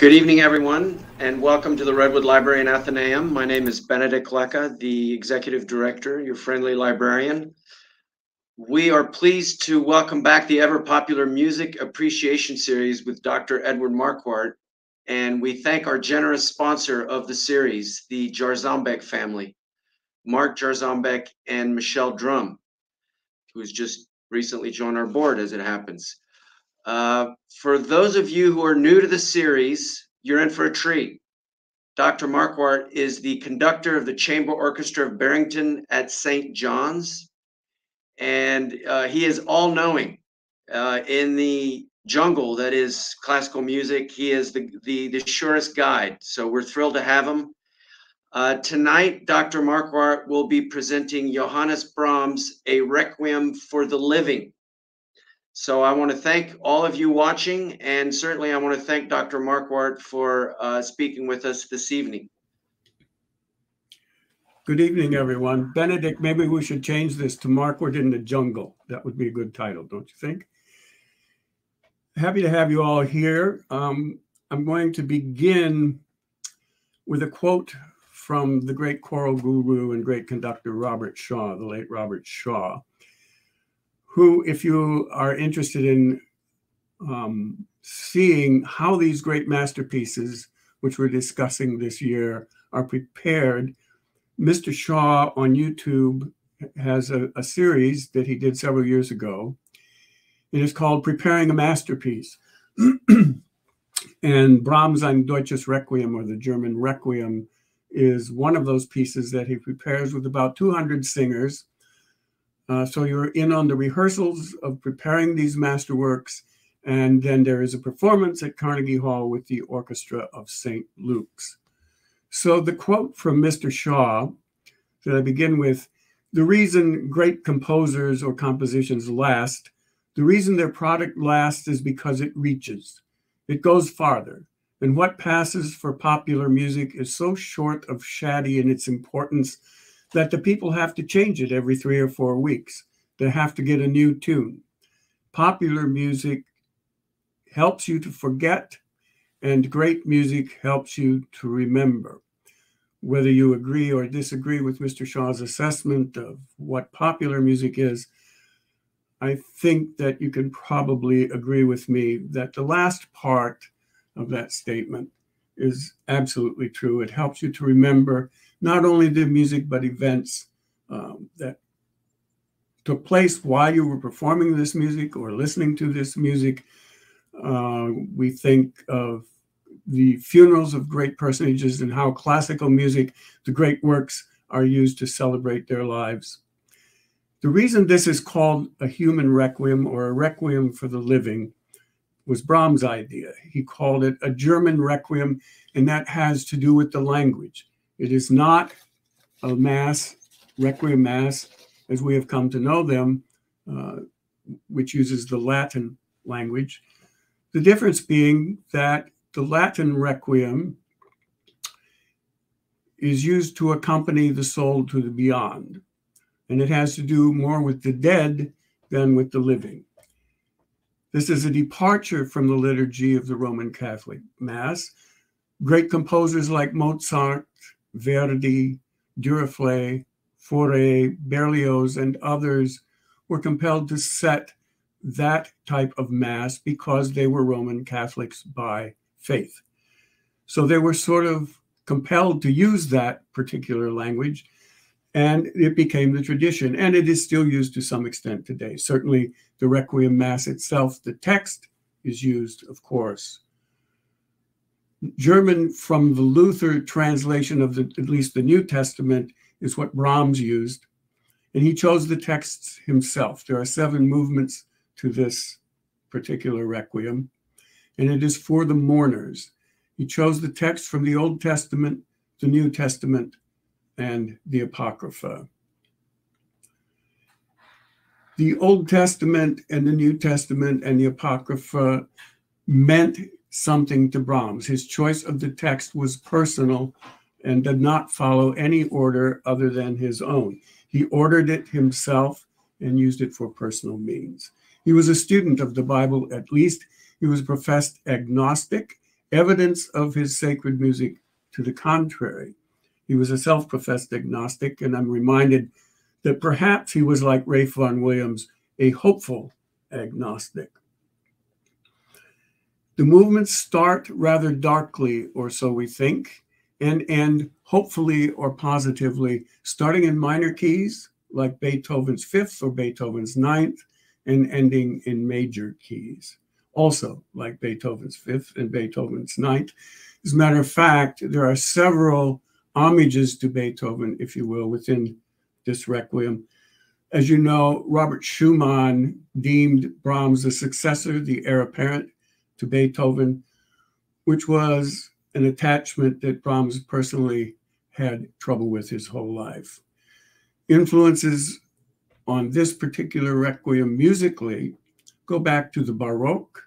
Good evening, everyone, and welcome to the Redwood Library in Athenæum. My name is Benedict Lecca, the Executive Director, your friendly librarian. We are pleased to welcome back the ever-popular Music Appreciation Series with Dr. Edward Markward, and we thank our generous sponsor of the series, the Jarzombeck family, Mark Jarzombeck and Michelle Drum, who's just recently joined our board, as it happens. For those of you who are new to the series, you're in for a treat. Dr. Markward is the conductor of the Chamber Orchestra of Barrington at St. John's, and he is all-knowing in the jungle that is classical music. He is the surest guide, so we're thrilled to have him. Tonight, Dr. Markward will be presenting Johannes Brahms' A Requiem for the Living. So I want to thank all of you watching, and certainly I want to thank Dr. Markward for speaking with us this evening. Good evening, everyone. Benedict, maybe we should change this to Markward in the Jungle. That would be a good title, don't you think? Happy to have you all here. I'm going to begin with a quote from the great choral guru and great conductor Robert Shaw, the late Robert Shaw, who, if you are interested in seeing how these great masterpieces, which we're discussing this year, are prepared, Mr. Shaw on YouTube has a series that he did several years ago. It is called Preparing a Masterpiece. And Brahms ein deutsches Requiem, or the German Requiem, is one of those pieces that he prepares with about 200 singers. So you're in on the rehearsals of preparing these masterworks, and then there is a performance at Carnegie Hall with the Orchestra of St. Luke's. So the quote from Mr. Shaw that I begin with: the reason great composers or compositions last, the reason their product lasts is because it reaches. It goes farther. And what passes for popular music is so short of shaddy in its importance that the people have to change it every 3 or 4 weeks. They have to get a new tune. Popular music helps you to forget, and great music helps you to remember. Whether you agree or disagree with Mr. Shaw's assessment of what popular music is, I think that you can probably agree with me that the last part of that statement is absolutely true. It helps you to remember not only the music, but events that took place while you were performing this music or listening to this music. We think of the funerals of great personages and how classical music, the great works, are used to celebrate their lives. The reason this is called a human requiem or a requiem for the living was Brahms' idea. He called it a German requiem, and that has to do with the language. It is not a mass, requiem mass, as we have come to know them, which uses the Latin language. The difference being that the Latin requiem is used to accompany the soul to the beyond, and it has to do more with the dead than with the living. This is a departure from the liturgy of the Roman Catholic Mass. Great composers like Mozart, Verdi, Duruflé, Fauré, Berlioz, and others were compelled to set that type of Mass because they were Roman Catholics by faith. So they were sort of compelled to use that particular language, and it became the tradition, and it is still used to some extent today. Certainly the Requiem Mass itself, the text is used, of course. German from the Luther translation of at least the New Testament is what Brahms used, and he chose the texts himself. There are 7 movements to this particular requiem, and it is for the mourners. He chose the text from the Old Testament, the New Testament, and the Apocrypha. The Old Testament and the New Testament and the Apocrypha meant something to Brahms. His choice of the text was personal and did not follow any order other than his own. He ordered it himself and used it for personal means. He was a student of the Bible, at least. He was a professed agnostic, evidence of his sacred music to the contrary. He was a self-professed agnostic, and I'm reminded that perhaps he was like Ralph Vaughan Williams, a hopeful agnostic. The movements start rather darkly, or so we think, and end hopefully or positively, starting in minor keys, like Beethoven's Fifth or Beethoven's Ninth, and ending in major keys, also like Beethoven's Fifth and Beethoven's Ninth. As a matter of fact, there are several homages to Beethoven, if you will, within this Requiem. As you know, Robert Schumann deemed Brahms the successor, the heir apparent to Beethoven, which was an attachment that Brahms personally had trouble with his whole life. Influences on this particular Requiem musically go back to the Baroque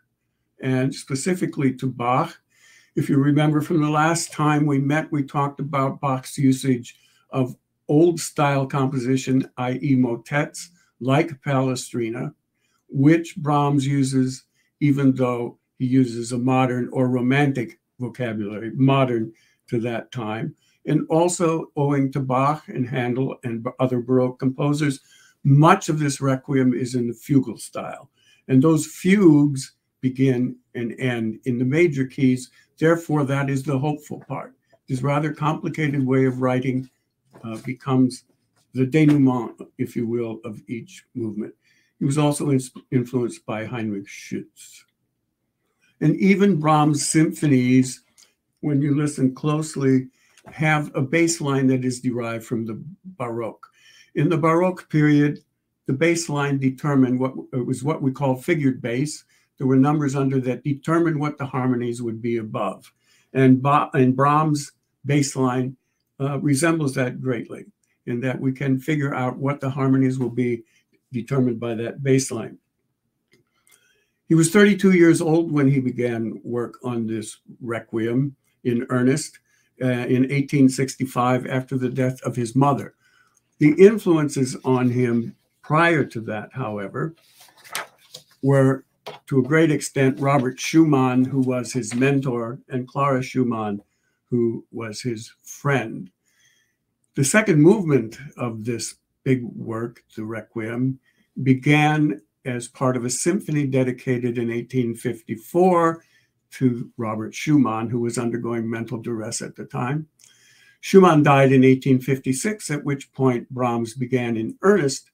and specifically to Bach. If you remember from the last time we met, we talked about Bach's usage of old style composition, i.e. motets, like Palestrina, which Brahms uses even though he uses a modern or romantic vocabulary, modern to that time. And also owing to Bach and Handel and other Baroque composers, much of this Requiem is in the fugal style. And those fugues begin and end in the major keys. Therefore, that is the hopeful part. This rather complicated way of writing becomes the denouement, if you will, of each movement. He was also influenced by Heinrich Schütz. And even Brahms' symphonies, when you listen closely, have a bass line that is derived from the Baroque. In the Baroque period, the bass line determined what we call figured bass. There were numbers under that determined what the harmonies would be above. And Brahms' bass line resembles that greatly, in that we can figure out what the harmonies will be determined by that bass line. He was 32 years old when he began work on this Requiem in earnest in 1865 after the death of his mother. The influences on him prior to that, however, were to a great extent Robert Schumann, who was his mentor, and Clara Schumann, who was his friend. The second movement of this big work, the Requiem, began as part of a symphony dedicated in 1854 to Robert Schumann, who was undergoing mental duress at the time. Schumann died in 1856, at which point Brahms began in earnest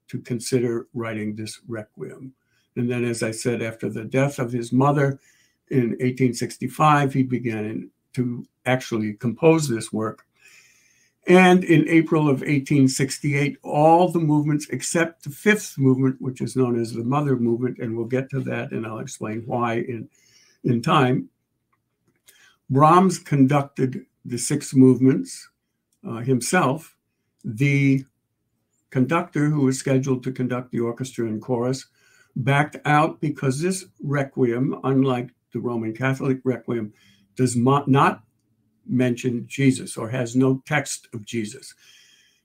to consider writing this Requiem. And then, as I said, after the death of his mother in 1865, he began to actually compose this work. And in April of 1868, all the movements except the fifth movement, which is known as the Mother Movement, and we'll get to that, and I'll explain why in time. Brahms conducted the six movements himself. The conductor, who was scheduled to conduct the orchestra and chorus, backed out because this Requiem, unlike the Roman Catholic Requiem, does not mention Jesus or has no text of Jesus.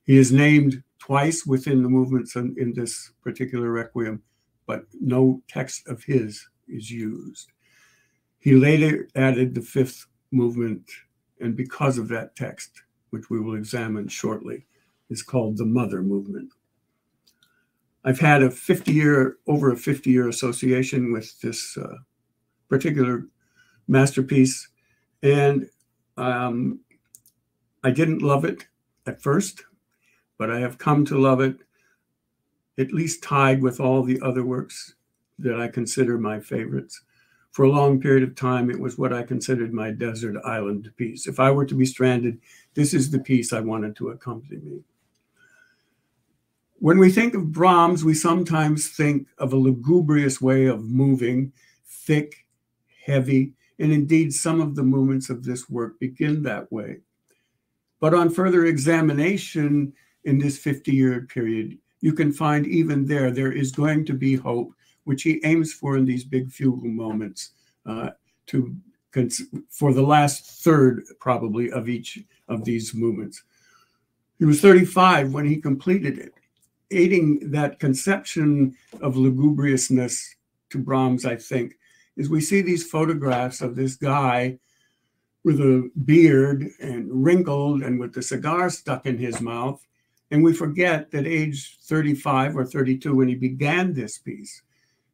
He is named twice within the movements in this particular Requiem, but no text of his is used. He later added the fifth movement, and because of that text, which we will examine shortly, is called the Mother Movement. I've had over a 50-year association with this particular masterpiece, and I didn't love it at first, but I have come to love it, at least tied with all the other works that I consider my favorites. For a long period of time, it was what I considered my desert island piece. If I were to be stranded, this is the piece I wanted to accompany me. When we think of Brahms, we sometimes think of a lugubrious way of moving, thick, heavy, and indeed some of the movements of this work begin that way. But on further examination in this 50-year period, you can find even there is going to be hope, which he aims for in these big fugal moments for the last third, probably, of each of these movements. He was 35 when he completed it, aiding that conception of lugubriousness to Brahms, I think, is we see these photographs of this guy with a beard and wrinkled and with the cigar stuck in his mouth. And we forget that age 35 or 32, when he began this piece,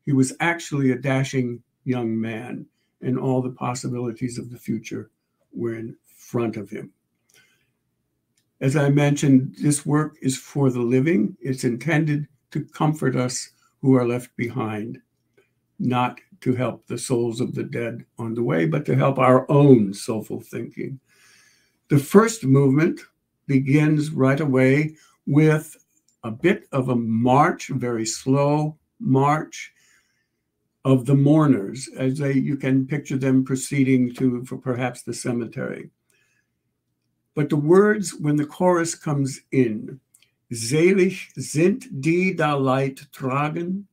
he was actually a dashing young man, and all the possibilities of the future were in front of him. As I mentioned, this work is for the living. It's intended to comfort us who are left behind, not to help the souls of the dead on the way, but to help our own soulful thinking. The first movement begins right away with a bit of a march, a very slow march of the mourners, as you can picture them proceeding for perhaps the cemetery. But the words, when the chorus comes in, selig sind die da Leid tragen,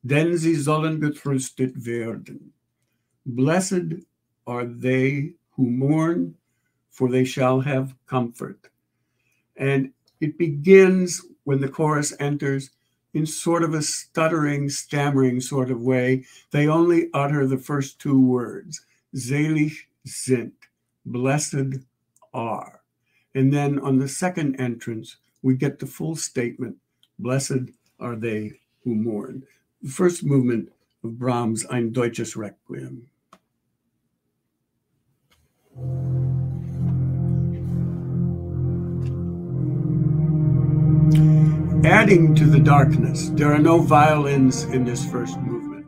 denn sie sollen getröstet werden. Blessed are they who mourn, for they shall have comfort. And it begins when the chorus enters in sort of a stuttering, stammering sort of way. They only utter the first two words, selig sind, blessed are. And then on the second entrance, we get the full statement, blessed are they who mourn. The first movement of Brahms' Ein deutsches Requiem. Adding to the darkness, there are no violins in this first movement.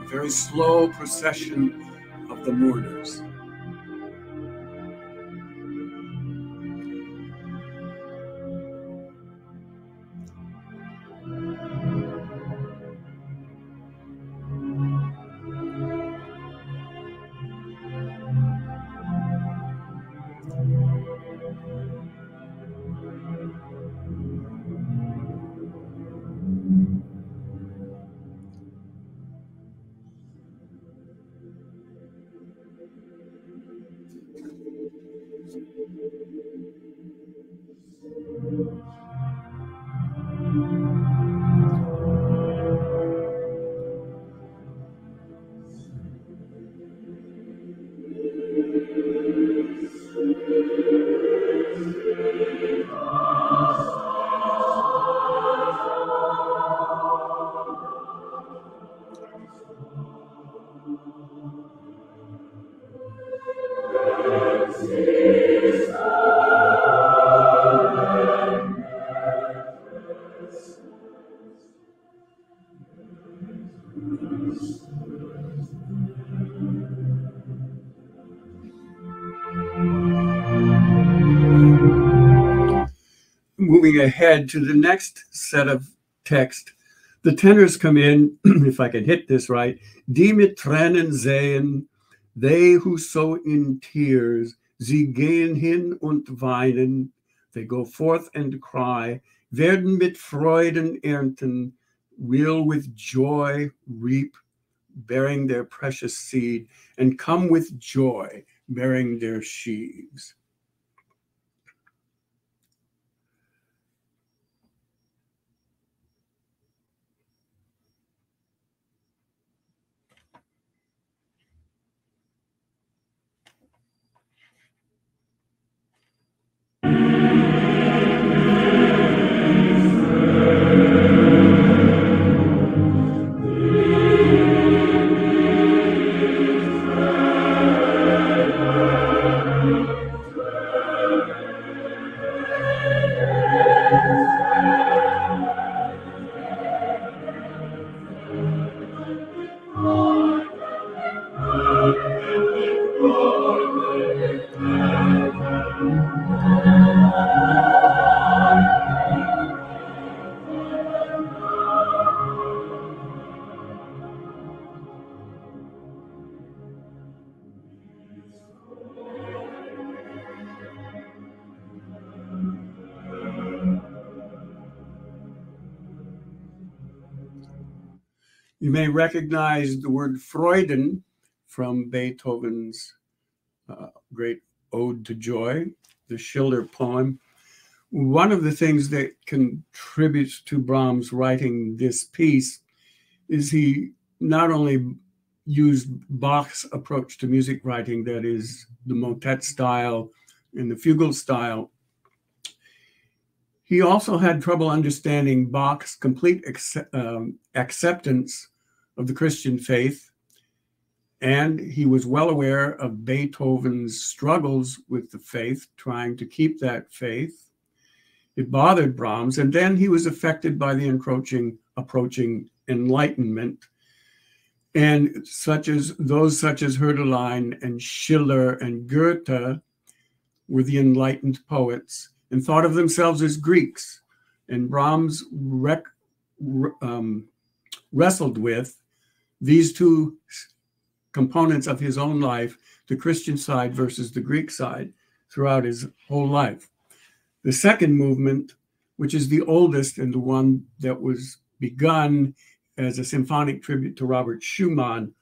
A very slow procession of the mourners. Moving ahead to the next set of text, the tenors come in, if I can hit this right, die mit Tränen sehen, they who sow in tears, sie gehen hin und weinen, they go forth and cry, werden mit Freuden ernten, will with joy reap, bearing their precious seed, and come with joy, bearing their sheaves. You may recognize the word Freuden from Beethoven's great Ode to Joy, the Schiller poem. One of the things that contributes to Brahms writing this piece is he not only used Bach's approach to music writing, that is the motet style and the fugal style. He also had trouble understanding Bach's complete acceptance of the Christian faith, and he was well aware of Beethoven's struggles with the faith, trying to keep that faith. It bothered Brahms, and then he was affected by the approaching Enlightenment, and such as Hölderlin and Schiller and Goethe were the enlightened poets and thought of themselves as Greeks. And Brahms wrestled with these two components of his own life, the Christian side versus the Greek side, throughout his whole life. The second movement, which is the oldest and the one that was begun as a symphonic tribute to Robert Schumann,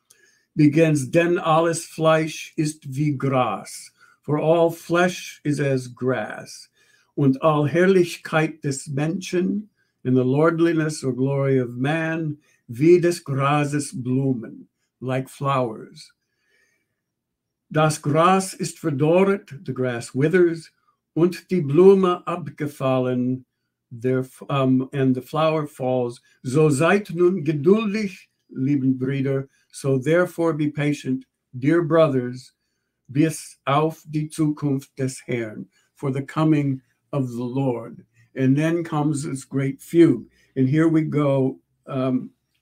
begins, Denn alles Fleisch ist wie Gras, for all flesh is as grass, und all Herrlichkeit des Menschen, and the lordliness or glory of man, wie des Grases Blumen, like flowers. Das Gras ist verdorret, the grass withers, und die Blume abgefallen, and the flower falls. So seid nun geduldig, lieben Brüder, so therefore be patient, dear brothers, bis auf die Zukunft des Herrn, for the coming of the Lord. And then comes this great fugue. And here we go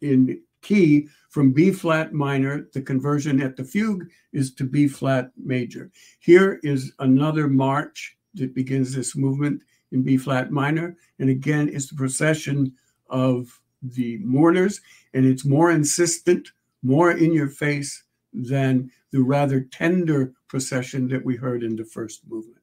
in key from B flat minor. The conversion at the fugue is to B flat major. Here is another march that begins this movement in B flat minor. And again, it's the procession of the mourners, and it's more insistent, more in your face than the rather tender procession that we heard in the first movement.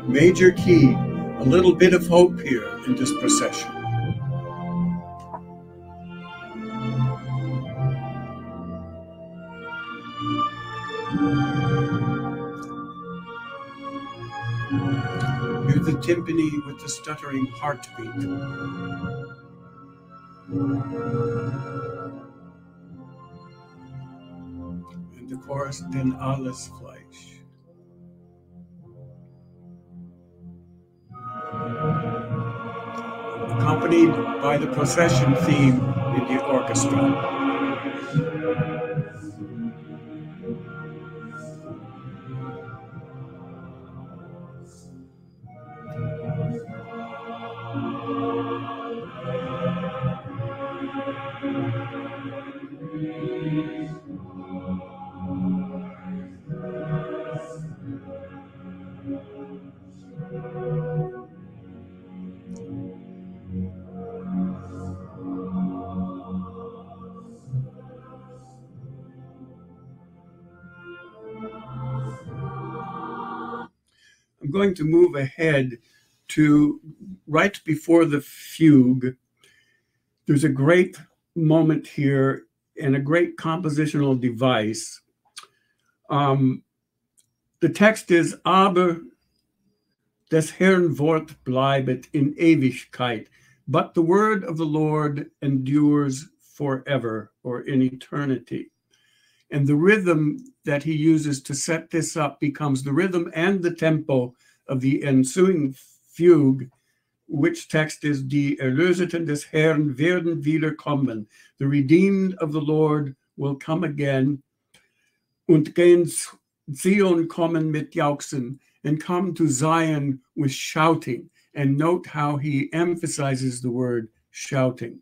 Major key, a little bit of hope here in this procession. Hear the timpani with the stuttering heartbeat. And the chorus, Denn alles Fleisch. Accompanied by the procession theme in the orchestra. I'm going to move ahead to right before the fugue. There's a great moment here and a great compositional device. The text is, Aber des Herrn Wort bleibet in Ewigkeit, but the word of the Lord endures forever, or in eternity. And the rhythm that he uses to set this up becomes the rhythm and the tempo of the ensuing fugue which text is Die Erlöseten des Herrn werden wiederkommen. The redeemed of the Lord will come again. Und gen Zion kommen mit Jauchzen, and come to Zion with shouting. And note how he emphasizes the word shouting.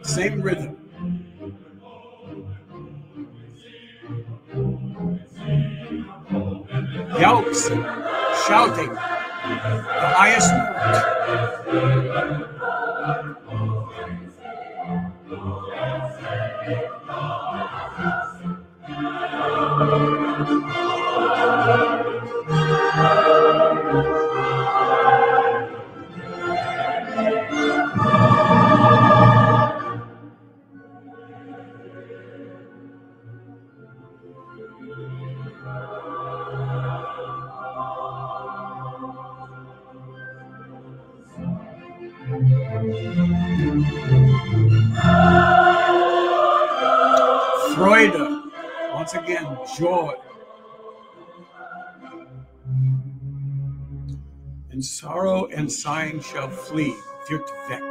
Same rhythm. Yelps, shouting, the highest note. Freude, once again, joy. And sorrow and sighing shall flee, wird weg.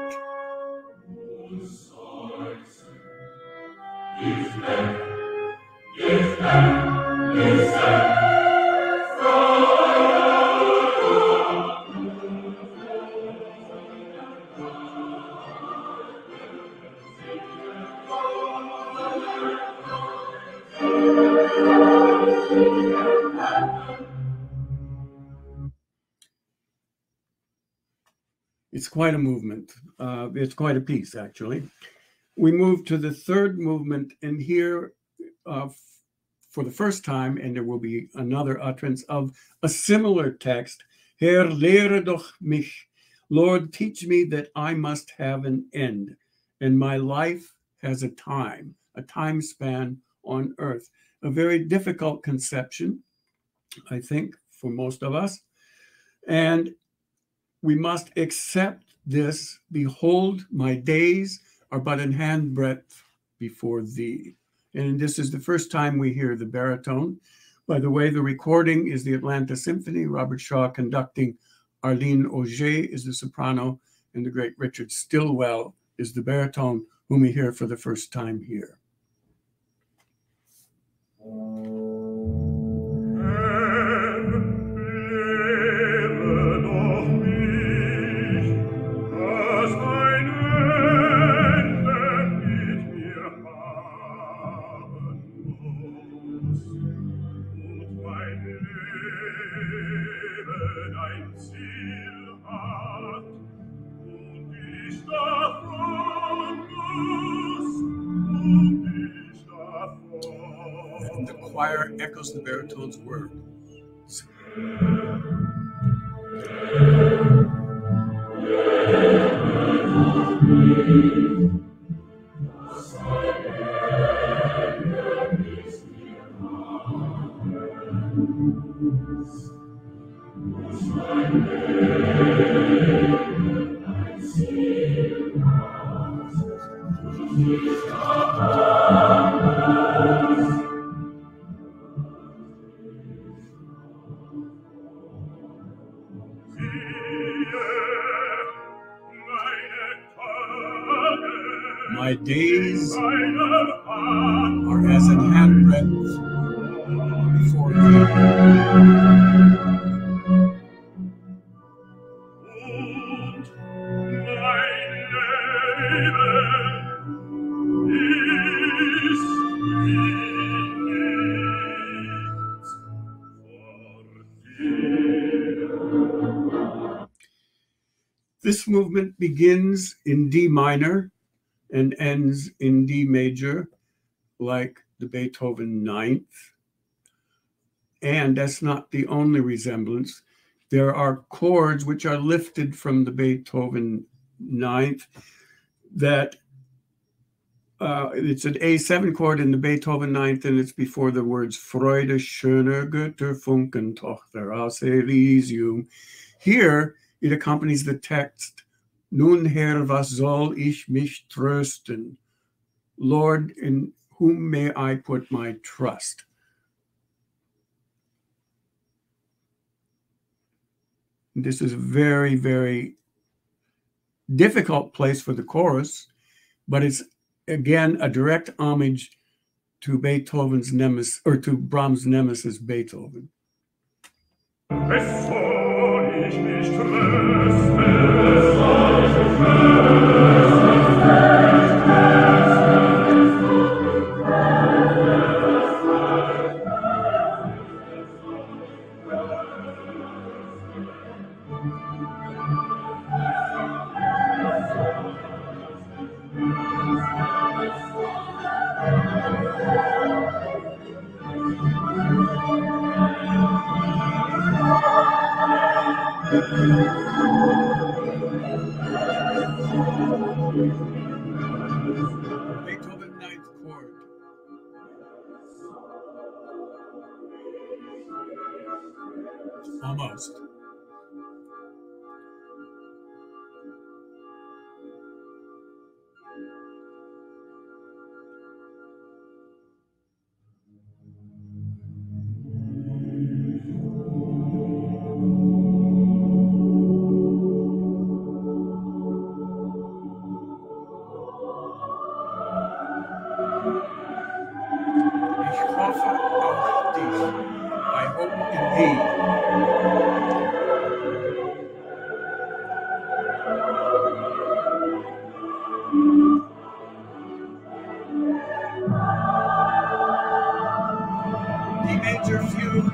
It's quite a movement. It's quite a piece, actually. We move to the third movement, and here, for the first time, and there will be another utterance of a similar text, Herr, lehre doch mich, Lord, teach me that I must have an end, and my life has a time span on earth. A very difficult conception, I think, for most of us. And we must accept this. Behold, my days are but an handbreadth before thee. And this is the first time we hear the baritone. By the way, the recording is the Atlanta Symphony, Robert Shaw conducting, Arlene Auger is the soprano, and the great Richard Stilwell is the baritone, whom we hear for the first time here. And the choir echoes the baritone's words. My days are as an handbreadth before thee. Und meine This movement begins in D minor and ends in D major, like the Beethoven Ninth. And that's not the only resemblance. There are chords which are lifted from the Beethoven Ninth that it's an A7 chord in the Beethoven Ninth, and it's before the words Freude, schöne Götterfunken, Tochter aus Elysium. Here, it accompanies the text, Nun Herr, was soll ich mich trösten? Lord, in whom may I put my trust? This is a very, very difficult place for the chorus, but it's again a direct homage to Beethoven's nemesis, or to Brahms' nemesis Beethoven. Beethoven Ninth chord. Almost. I hope in thee. D major fugue.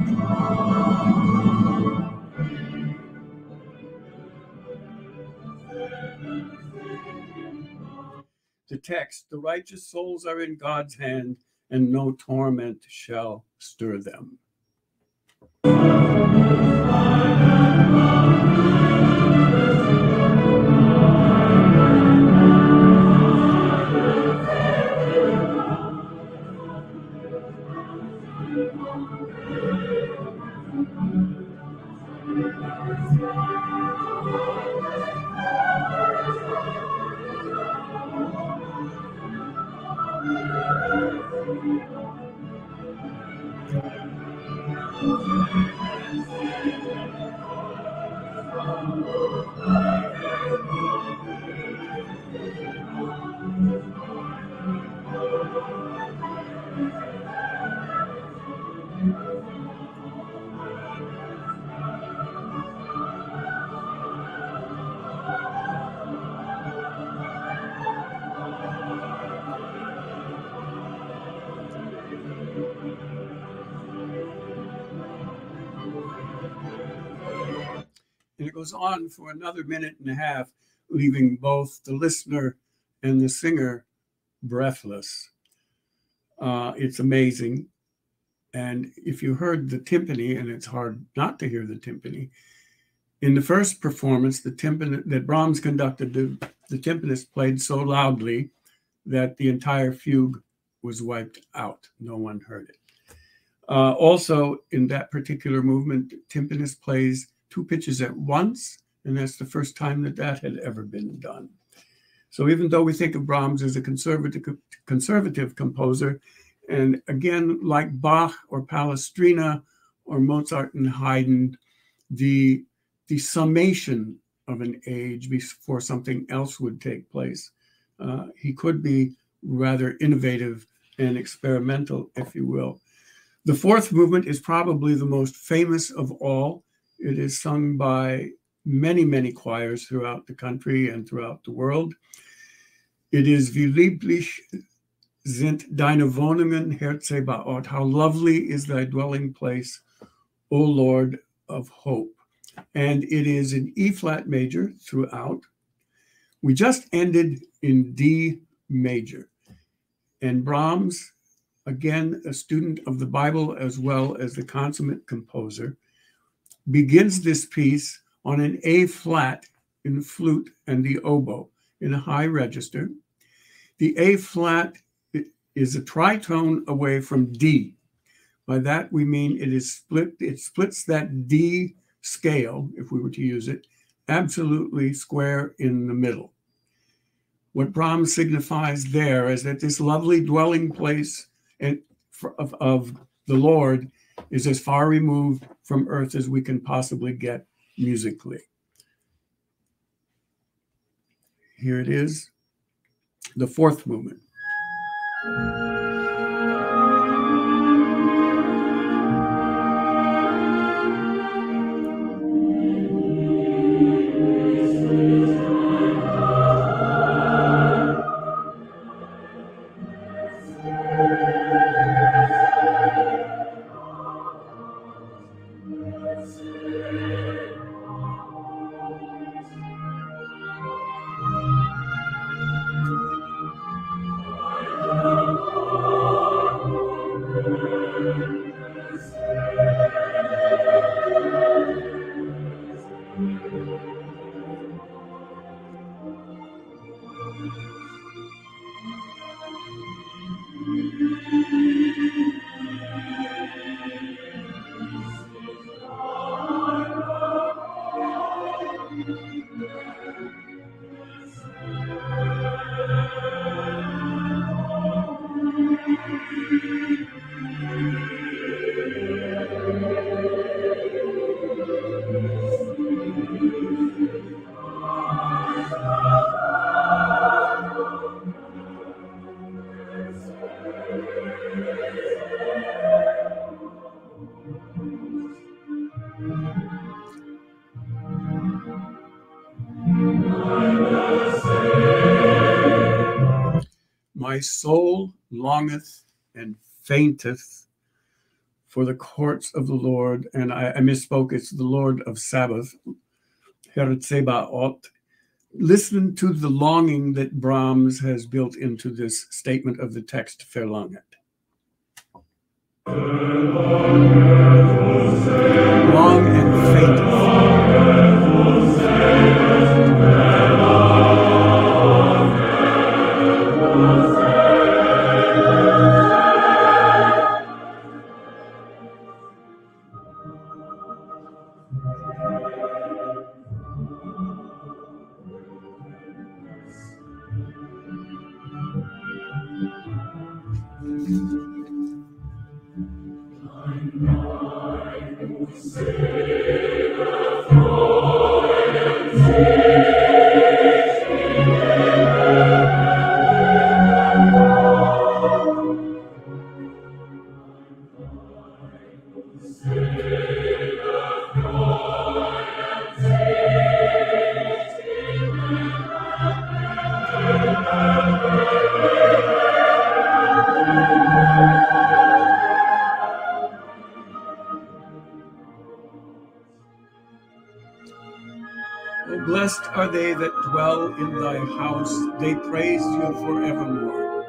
The text, the righteous souls are in God's hand, and no torment shall stir them. And it goes on for another minute and a half, leaving both the listener and the singer breathless. It's amazing. And if you heard the timpani, and it's hard not to hear the timpani, in the first performance, the timpani that Brahms conducted, the timpanist played so loudly that the entire fugue was wiped out. No one heard it. Also, in that particular movement, the timpanist plays two pitches at once, and that's the first time that that had ever been done. So even though we think of Brahms as a conservative composer, and again, like Bach or Palestrina or Mozart and Haydn, the summation of an age before something else would take place, he could be rather innovative and experimental, if you will. The fourth movement is probably the most famous of all. It is sung by many, many choirs throughout the country and throughout the world. It is Wie lieblich sind deine Wohnungen, Herr Zebaoth. How lovely is thy dwelling place, O Lord of hope. and it is in E flat major throughout. We just ended in D major. And Brahms, again, a student of the Bible as well as the consummate composer, begins this piece on an A flat in the flute and the oboe in a high register. The A flat is a tritone away from D. By that we mean it splits that D scale, if we were to use it, absolutely square in the middle. What Brahms signifies there is that this lovely dwelling place of the Lord is as far removed from earth as we can possibly get musically. Here it is, the fourth movement. My soul longeth and fainteth for the courts of the Lord. And I misspoke, it's the Lord of Sabbath, Herzebaot. Listen to the longing that Brahms has built into this statement of the text, verlanget. Long and fainteth. Blessed are they that dwell in thy house, they praise you forevermore.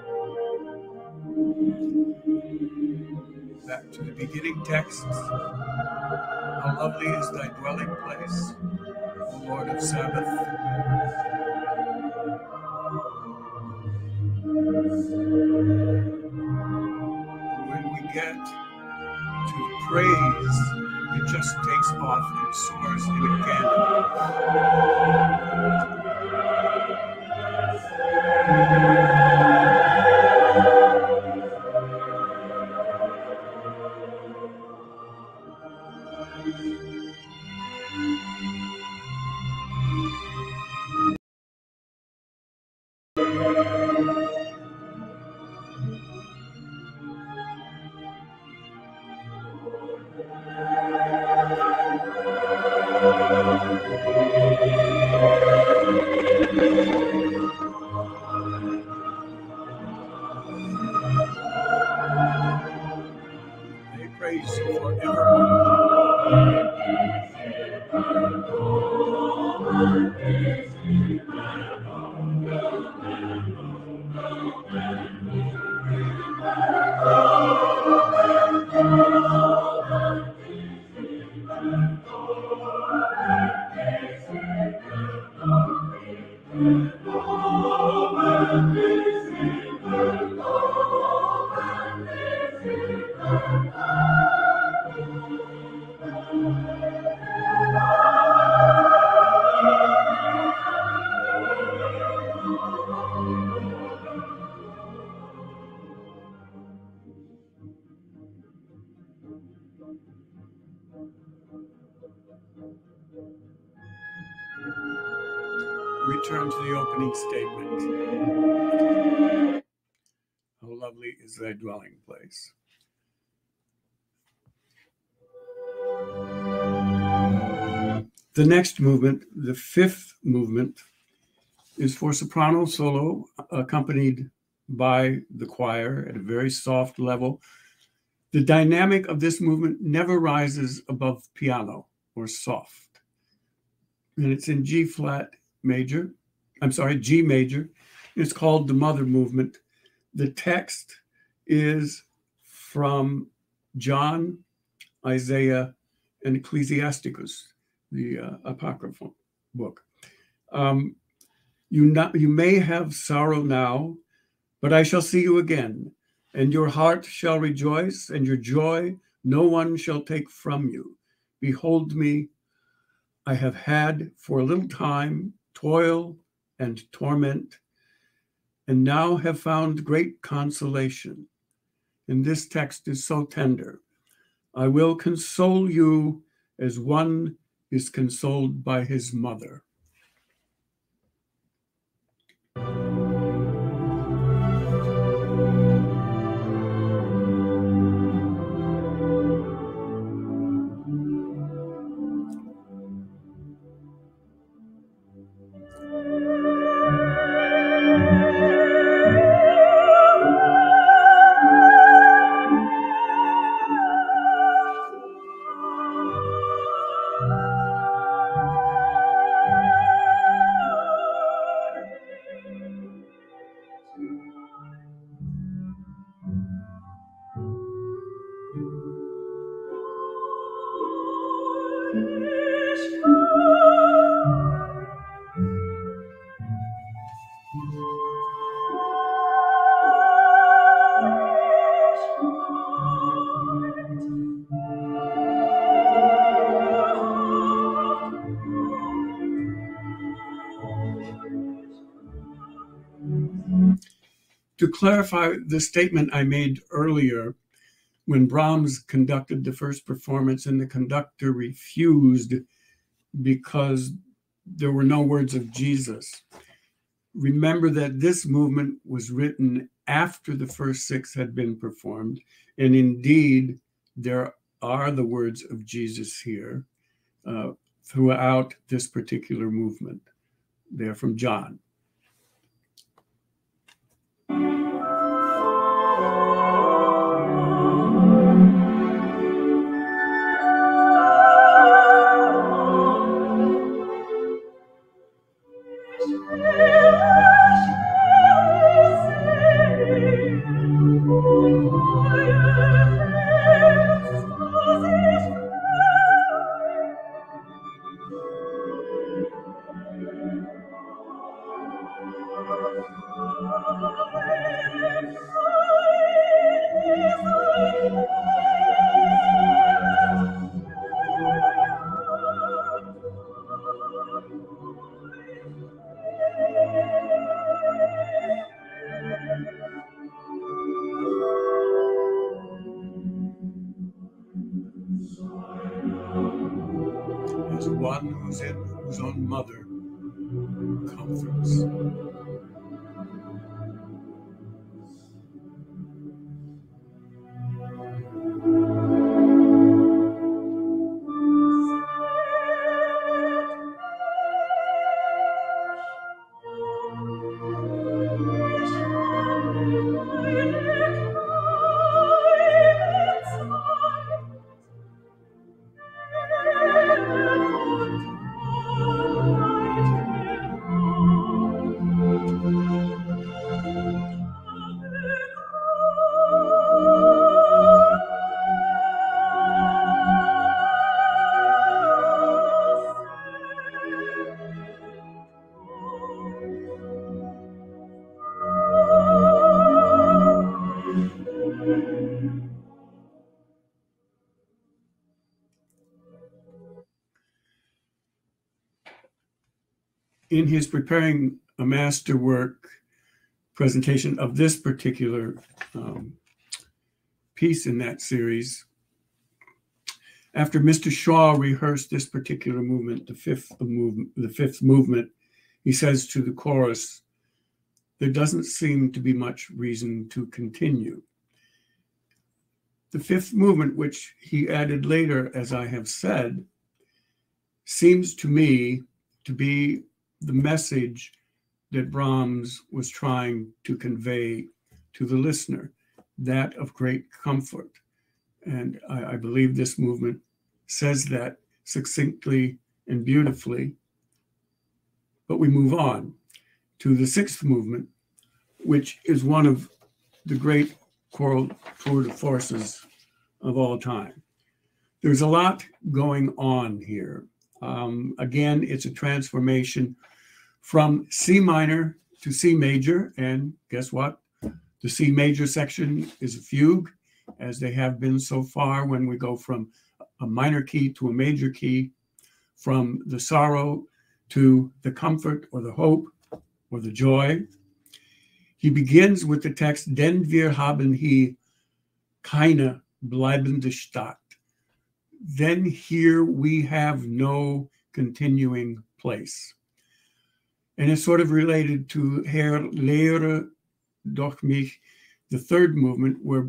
Back to the beginning text. How lovely is thy dwelling place, O Lord of Sabbath. When we get to praise, it just takes off and soars in a cannon. They praise you forevermore. Return to the opening statement. How lovely is thy dwelling place. The next movement, the fifth movement, is for soprano solo, accompanied by the choir at a very soft level. The dynamic of this movement never rises above piano or soft. And it's in G major. It's called the Mother Movement. The text is from John, Isaiah, and Ecclesiasticus, the Apocryphal book. You may have sorrow now, but I shall see you again, and your heart shall rejoice, and your joy no one shall take from you. Behold me, I have had for a little time toil and torment, and now have found great consolation. And this text is so tender. I will console you as one is consoled by his mother. To clarify the statement I made earlier, when Brahms conducted the first performance and the conductor refused because there were no words of Jesus, remember that this movement was written after the first six had been performed, and indeed there are the words of Jesus here throughout this particular movement. They're from John. As one who's in whose own mother comforts. in his preparing a masterwork presentation of this particular piece in that series, after Mr. Shaw rehearsed this particular movement, the fifth movement, he says to the chorus, there doesn't seem to be much reason to continue. The fifth movement, which he added later, as I have said, seems to me to be the message that Brahms was trying to convey to the listener, that of great comfort. And I believe this movement says that succinctly and beautifully. But we move on to the sixth movement, which is one of the great choral tour de forces of all time. There's a lot going on here. Again, it's a transformation from C minor to C major, and guess what? The C major section is a fugue, as they have been so far when we go from a minor key to a major key, from the sorrow to the comfort or the hope or the joy. He begins with the text, denn wir haben hier keine bleibende Stadt. Then here we have no continuing place. And it's sort of related to Herr, lehre doch mich, the third movement, where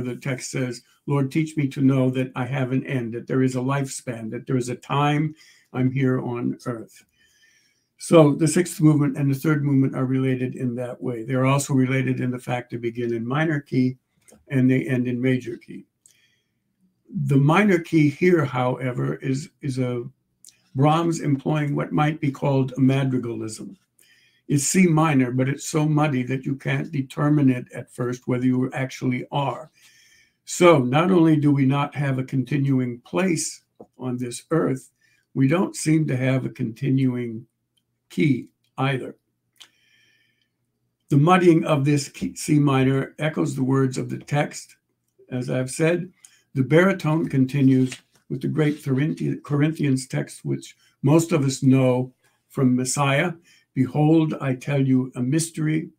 the text says, Lord, teach me to know that I have an end, that there is a lifespan, that there is a time I'm here on earth. So the sixth movement and the third movement are related in that way. They're also related in the fact they begin in minor key and they end in major key. The minor key here, however, is a Brahms employing what might be called a madrigalism. It's C minor, but it's so muddy that you can't determine it at first whether you actually are. So not only do we not have a continuing place on this earth, we don't seem to have a continuing key either. The muddying of this C minor echoes the words of the text. As I've said, the baritone continues with the great Corinthians text, which most of us know from Messiah. Behold, I tell you a mystery.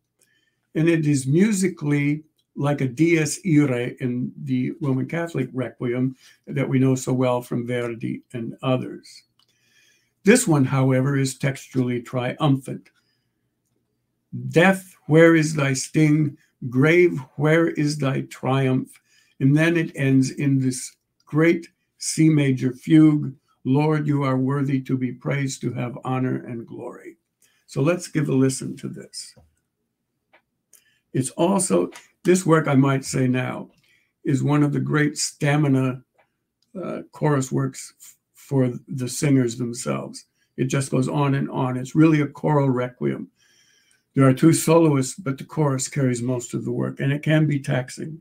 And it is musically like a dies irae in the Roman Catholic Requiem that we know so well from Verdi and others. This one, however, is textually triumphant. Death, where is thy sting? Grave, where is thy triumph? And then it ends in this great C major fugue. Lord, you are worthy to be praised, to have honor and glory. So let's give a listen to this. It's also, this work, I might say now, is one of the great stamina chorus works for the singers themselves. It just goes on and on. It's really a choral requiem. There are two soloists, but the chorus carries most of the work, and it can be taxing.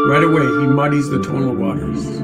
Right away, he muddies the tonal waters.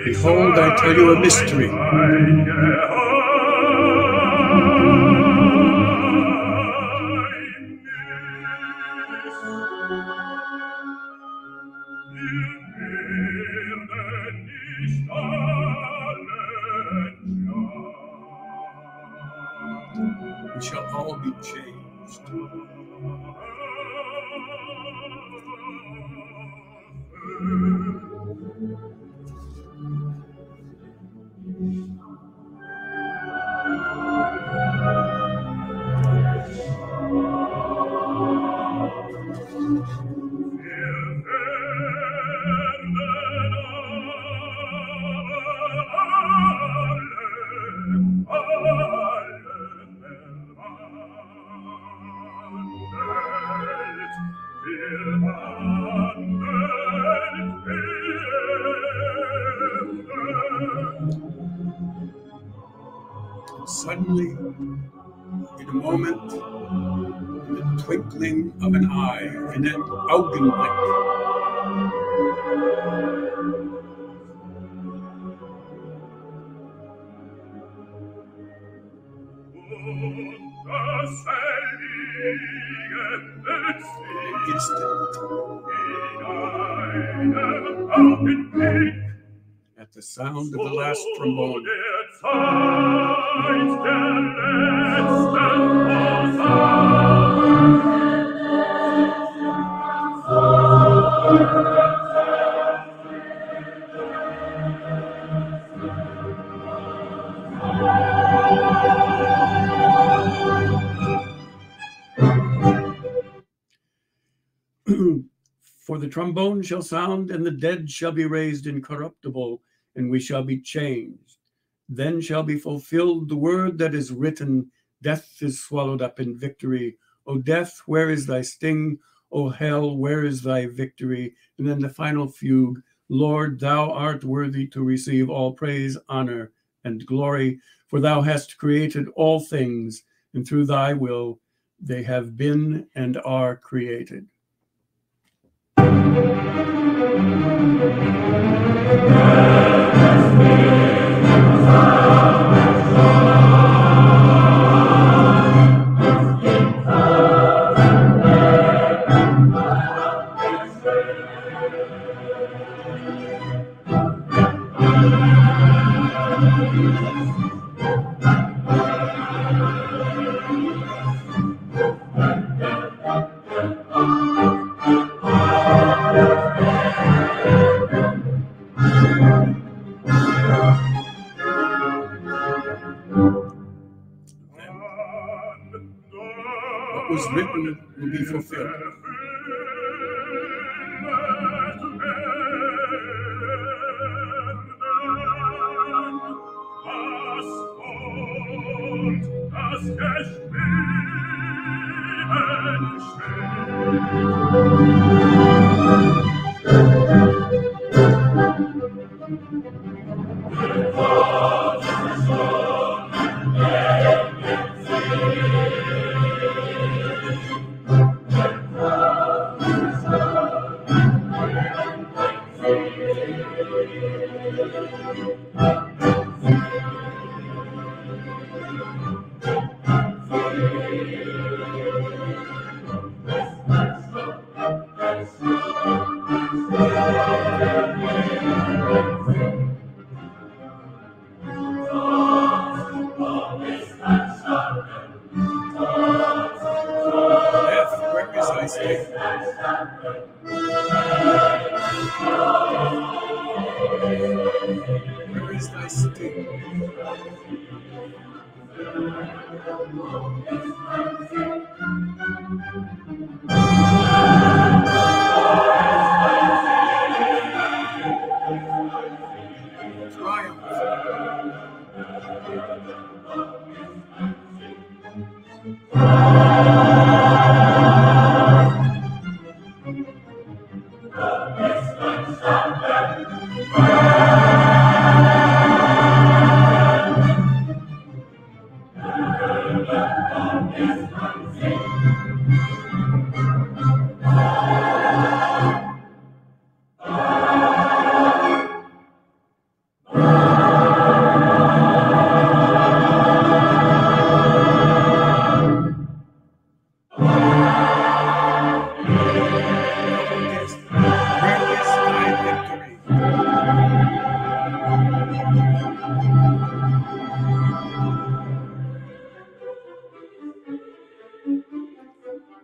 Behold, I tell you a mystery. We shall all be changed. suddenly, in a moment, in the twinkling of an eye, in an Augenblick, an instant, at the sound of the last trombone, for the trombone shall sound, and the dead shall be raised incorruptible, and we shall be changed. Then shall be fulfilled the word that is written, death is swallowed up in victory. O death, where is thy sting? O hell, where is thy victory? And then the final fugue, Lord, thou art worthy to receive all praise, honor, and glory, for thou hast created all things, and through thy will they have been and are created. What was written will be fulfilled.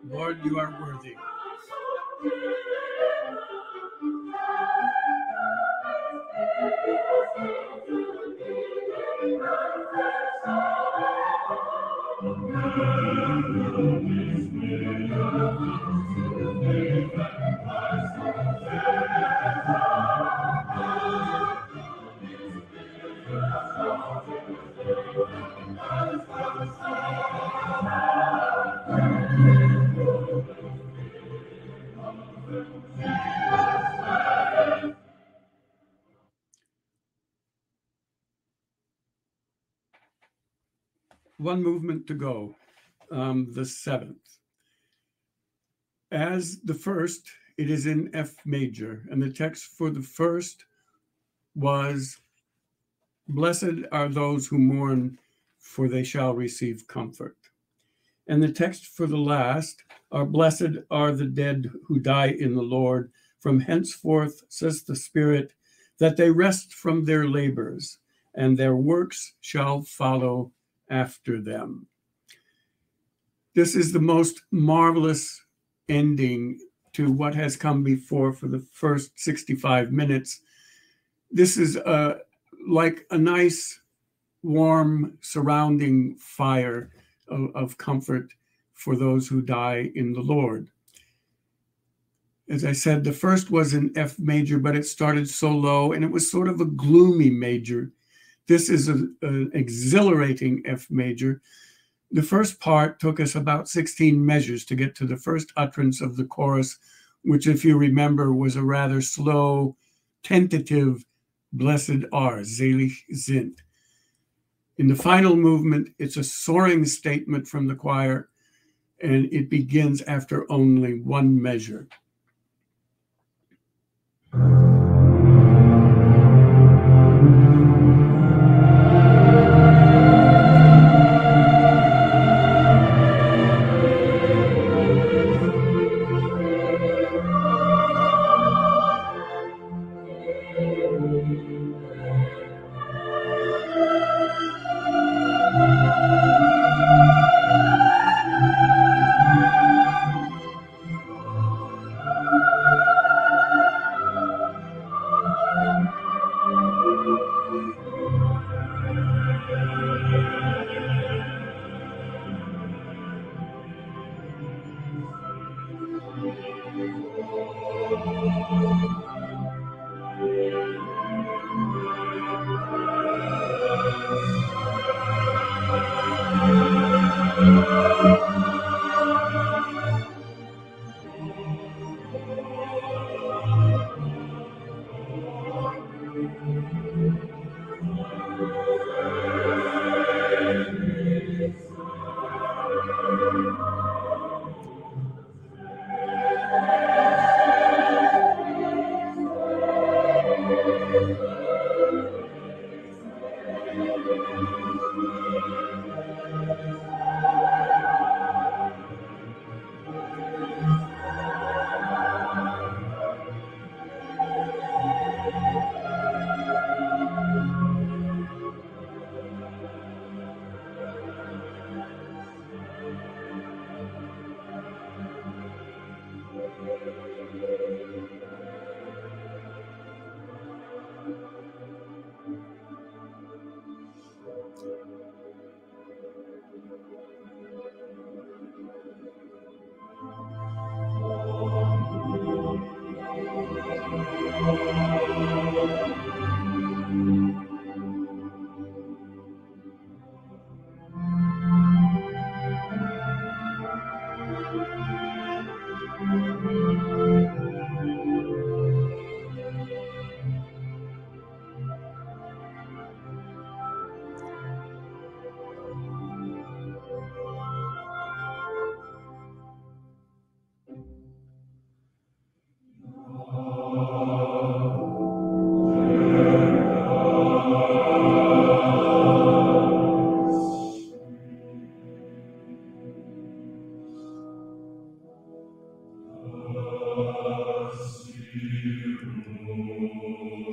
Lord, you are worthy. one movement to go, the seventh. As the first, it is in F major, and the text for the first was, "Blessed are those who mourn, for they shall receive comfort." And the text for the last are, "Blessed are the dead who die in the Lord. From henceforth, says the Spirit, that they rest from their labors, and their works shall follow after them." This is the most marvelous ending to what has come before for the first 65 minutes. This is like a nice, warm, surrounding fire of comfort for those who die in the Lord. As I said, the first was in F major, but it started so low, and it was sort of a gloomy major. This is an exhilarating F major. The first part took us about 16 measures to get to the first utterance of the chorus, which, if you remember, was a rather slow, tentative, "Blessed are, selig sind." In the final movement, it's a soaring statement from the choir, and it begins after only one measure.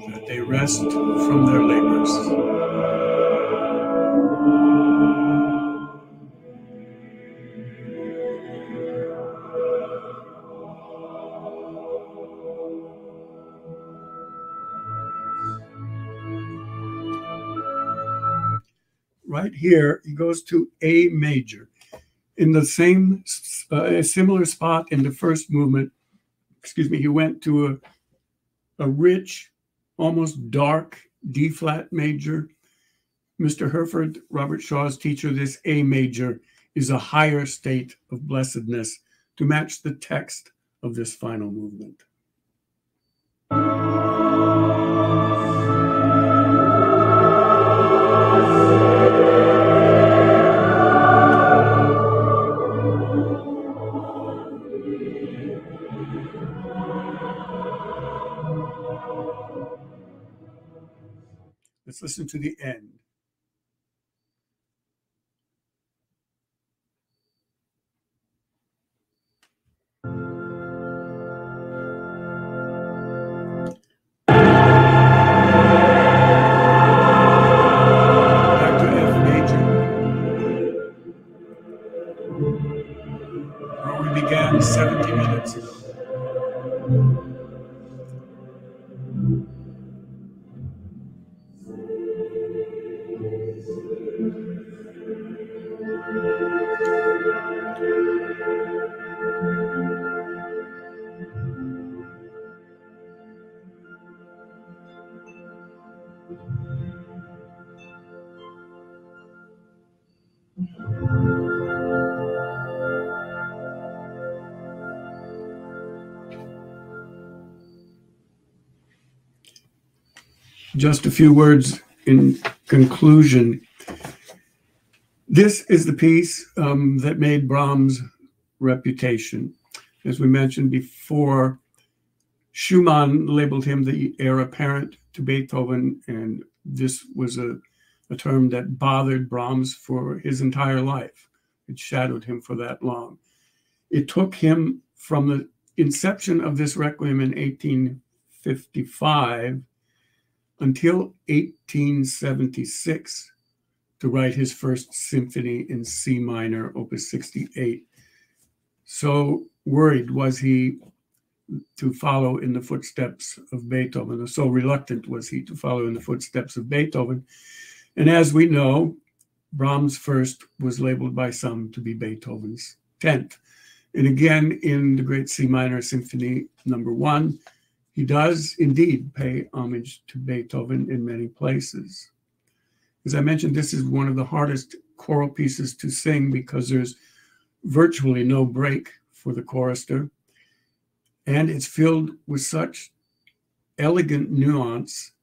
That they rest from their labors. Right here, he goes to A major. In the same, a similar spot in the first movement, he went to a rich, almost dark D flat major. Mr. Herford, Robert Shaw's teacher, this A major is a higher state of blessedness to match the text of this final movement. listen to the end. Back to F major, where we began 70 minutes ago. Just a few words in conclusion. This is the piece that made Brahms' reputation. As we mentioned before, Schumann labeled him the heir apparent to Beethoven, and this was a term that bothered Brahms for his entire life. It shadowed him for that long. It took him from the inception of this Requiem in 1855 until 1876 to write his first symphony in C minor, opus 68. So worried was he to follow in the footsteps of Beethoven, or so reluctant was he to follow in the footsteps of Beethoven. And as we know, Brahms' first was labeled by some to be Beethoven's 10th. And again, in the great C minor symphony number 1, he does indeed pay homage to Beethoven in many places. As I mentioned, this is one of the hardest choral pieces to sing because there's virtually no break for the chorister, and it's filled with such elegant nuance,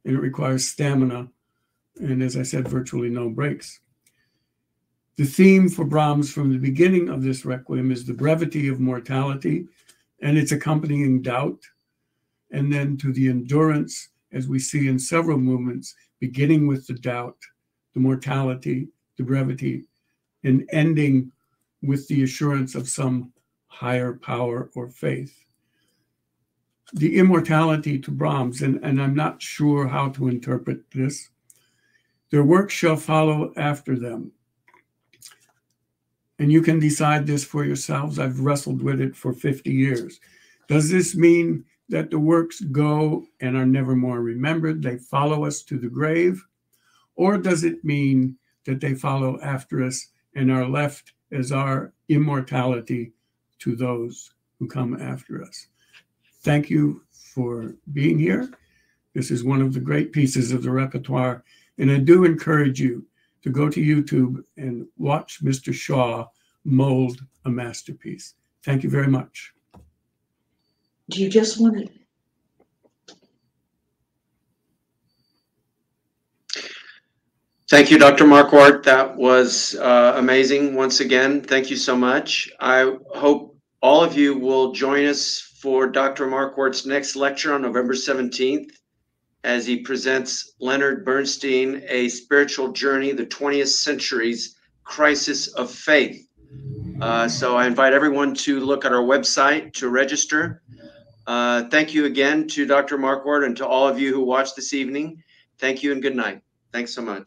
and it requires stamina, and as I said, virtually no breaks. The theme for Brahms from the beginning of this Requiem is the brevity of mortality and its accompanying doubt, and then to the endurance, as we see in several movements, beginning with the doubt, the mortality, the brevity, and ending with the assurance of some higher power or faith. The immortality to Brahms, and I'm not sure how to interpret this, their work shall follow after them. And you can decide this for yourselves. I've wrestled with it for 50 years. Does this mean that the works go and are never more remembered? They follow us to the grave? Or does it mean that they follow after us and are left as our immortality to those who come after us? Thank you for being here. This is one of the great pieces of the repertoire, and I do encourage you to go to YouTube and watch Mr. Shaw mold a masterpiece. Thank you very much. Do you just want to? Thank you, Dr. Markward. That was amazing. Once again, thank you so much. I hope all of you will join us for Dr. Markward's next lecture on November 17th as he presents Leonard Bernstein, A Spiritual Journey, the 20th Century's Crisis of Faith. So I invite everyone to look at our website to register. Thank you again to Dr. Markward and to all of you who watched this evening. Thank you and good night. Thanks so much.